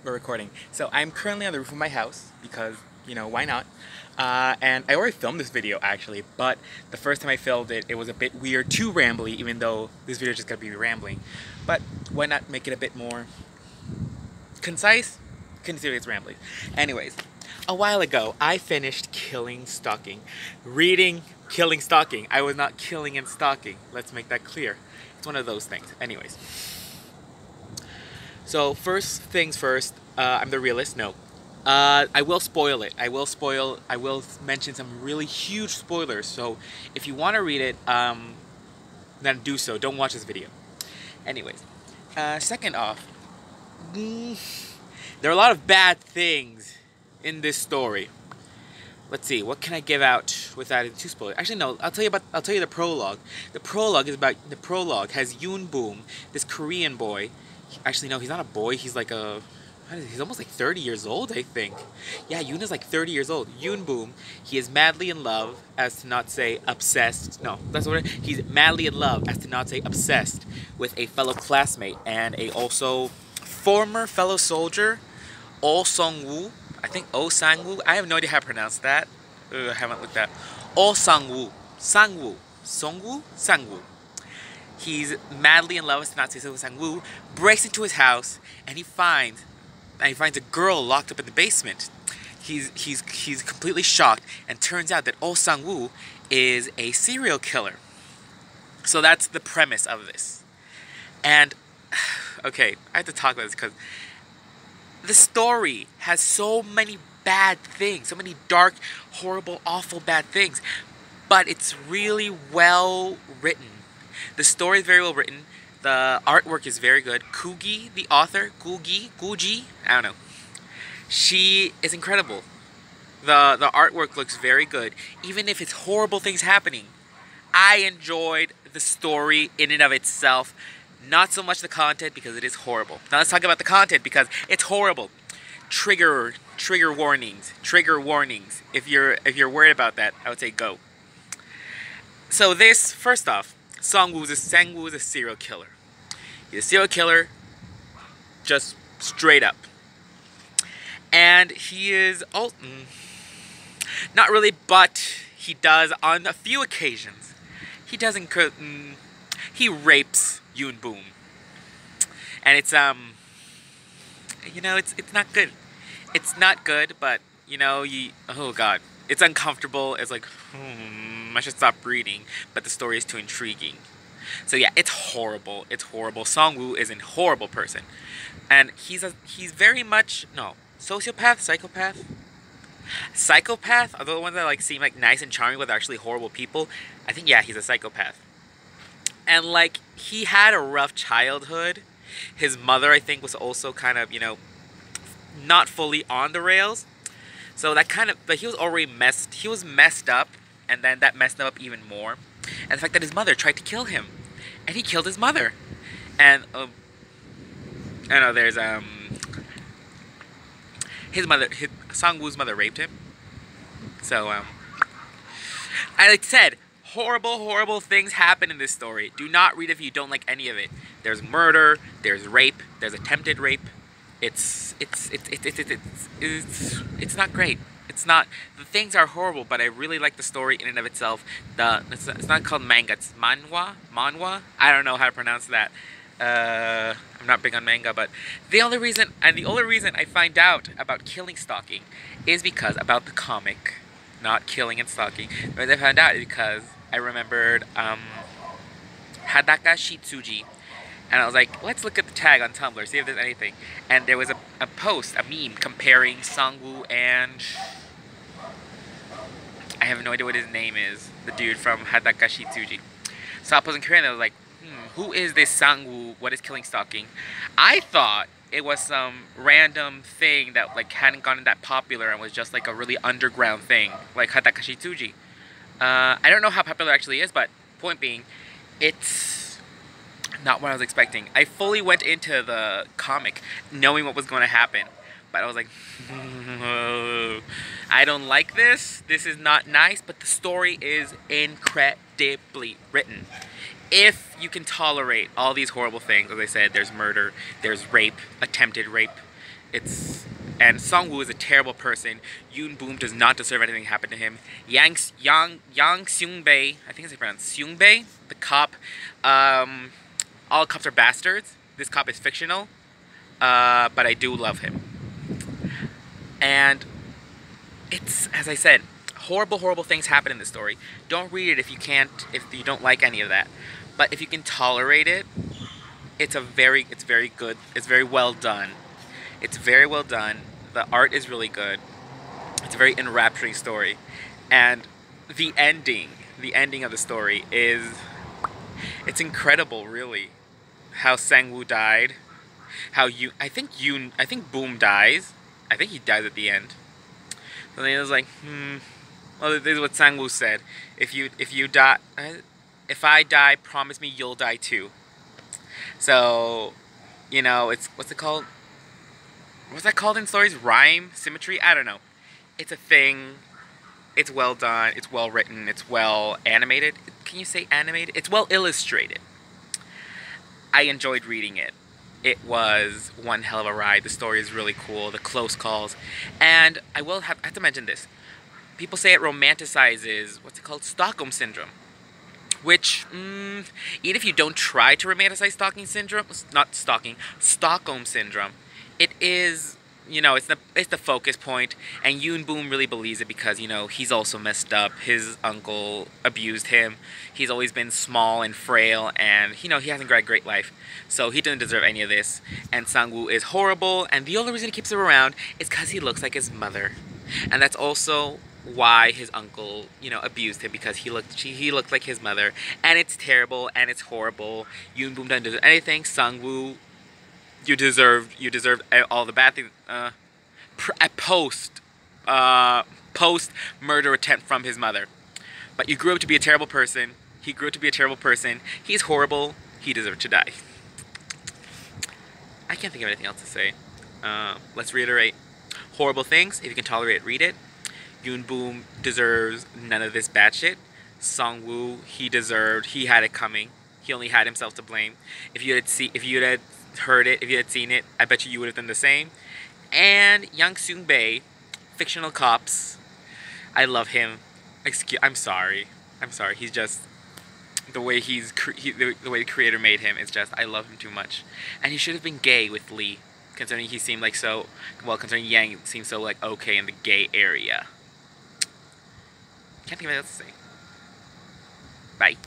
We're recording. So I'm currently on the roof of my house because, you know, why not? And I already filmed this video actually, but the first time I filmed it, it was a bit weird, too rambly, even though this video is just gonna be rambling. But why not make it a bit more concise? Consider it's rambling. Anyways, a while ago, I finished Killing-Stalking. Reading Killing-Stalking. I was not killing and stalking. Let's make that clear. It's one of those things. Anyways. So first things first, I'm the realist. No, I will spoil it. I will mention some really huge spoilers. So if you want to read it, then do so. Don't watch this video. Anyways, second off, there are a lot of bad things in this story. Let's see, what can I give out without it too spoiler? Actually, no. I'll tell you the prologue. The prologue has Yoon Boom, this Korean boy. Actually, no, he's not a boy. He's like he's almost like 30 years old, I think. Yeah, Yoon is like 30 years old. Yoon Boom, he is madly in love, as to not say obsessed. No, that's what he's madly in love, as to not say obsessed, with a fellow classmate and a also former fellow soldier, Oh Sung-woo. I think Oh Sang-woo. I have no idea how to pronounce that. I haven't looked at. Oh Sang-woo. Sang-woo. Song-woo? Sang-woo. He's madly in love with Nazi Sang-woo, breaks into his house, and he finds a girl locked up in the basement. He's completely shocked, and turns out that Oh Sang-woo is a serial killer. So that's the premise of this. And okay, I have to talk about this because the story has so many bad things, so many dark, horrible, awful, bad things, but it's really well written. The story is very well written. The artwork is very good. Kugi, the author, Guji, I don't know. She is incredible. The artwork looks very good. Even if it's horrible things happening, I enjoyed the story in and of itself. Not so much the content because it is horrible. Now let's talk about the content because it's horrible. Trigger warnings. Trigger warnings. If you're worried about that, I would say go. So this, first off, Sang-woo is a serial killer. He's a serial killer, just straight up. And he is, not really, but he does on a few occasions. He doesn't, he rapes Yoon Boom. And it's, you know, it's not good. It's not good, but, you know, oh god. It's uncomfortable. It's like, I should stop reading, but the story is too intriguing. So yeah, it's horrible. It's horrible. Sang-woo is a horrible person. And he's very much, no, sociopath, psychopath? Psychopath? Are the ones that like seem like nice and charming but they're actually horrible people? I think, yeah, he's a psychopath. And like, he had a rough childhood. His mother, I think, was also kind of, you know, not fully on the rails. So that kind of, but he was messed up, and then that messed him up even more. And the fact that his mother tried to kill him, and he killed his mother. And, I know, there's, Sang-woo's mother raped him. So, like I said, horrible things happen in this story. Do not read if you don't like any of it. There's murder, there's rape, there's attempted rape. It's not great. It's not, the things are horrible, but I really like the story in and of itself. It's not called manga, it's manhwa. I don't know how to pronounce that. I'm not big on manga, but the only reason I find out about Killing-Stalking is because about the comic, not Killing and Stalking. The reason I found out is because I remembered Hadaka Shitsuji. And I was like, let's look at the tag on Tumblr, see if there's anything. And there was a post, a meme, comparing Sang-woo and... I have no idea what his name is. The dude from Hadaka Shitsuji. So I was in Korean and I was like, who is this Sang-woo? What is Killing-Stalking? I thought it was some random thing that like hadn't gotten that popular and was just like a really underground thing. Like Hadaka Shitsuji. I don't know how popular it actually is, but point being, it's... not what I was expecting. I fully went into the comic knowing what was going to happen. But I was like, I don't like this. This is not nice. But the story is incredibly written. If you can tolerate all these horrible things, as I said, there's murder, there's rape, attempted rape, And Song-woo is a terrible person. Yoon Boom does not deserve anything to happen to him. Yang Seung-bae, I think it's pronounced Seung-bae, the cop. All cops are bastards. This cop is fictional, but I do love him. And it's, as I said, horrible things happen in this story. Don't read it if you don't like any of that. But if you can tolerate it, it's very good. It's very well done. It's very well done. The art is really good. It's a very enrapturing story. And the ending of the story it's incredible, really. How Sang-woo died. I think Boom dies. I think he dies at the end. So then it was like, well, this is what Sang-woo said. If I die, promise me you'll die too. So, it's, what's it called? What's that called in stories? Rhyme? Symmetry? I don't know. It's a thing. It's well done. It's well written. It's well animated. Can you say animated? It's well illustrated. I enjoyed reading it. It was one hell of a ride. The story is really cool. The close calls. And I have to mention this. People say it romanticizes, what's it called? Stockholm Syndrome. Which, even if you don't try to romanticize Stockholm Syndrome, it is, it's the focus point, and Yoon Boom really believes it because, he's also messed up. His uncle abused him. He's always been small and frail, and, he hasn't got a great life. So he doesn't deserve any of this. And Sang-woo is horrible, and the only reason he keeps him around is because he looks like his mother. And that's also why his uncle, abused him, because he looked like his mother. And it's terrible, and it's horrible. Yoon Boom doesn't deserve anything. Sang-woo, you deserved all the bad things. Post murder attempt from his mother. But you grew up to be a terrible person. He grew up to be a terrible person. He's horrible. He deserved to die. I can't think of anything else to say. Let's reiterate. Horrible things. If you can tolerate it, read it. Yoon Boom deserves none of this bad shit. Sang-woo, he had it coming. He only had himself to blame. If you had heard it, if you had seen it, I bet you would have done the same. And Yang Seung-bae, fictional cops. I love him. I'm sorry. He's just the way the way the creator made him. It's just, I love him too much. And he should have been gay with Lee, considering he seemed like considering Yang seemed so okay in the gay area. Can't think of anything else to say. Bye.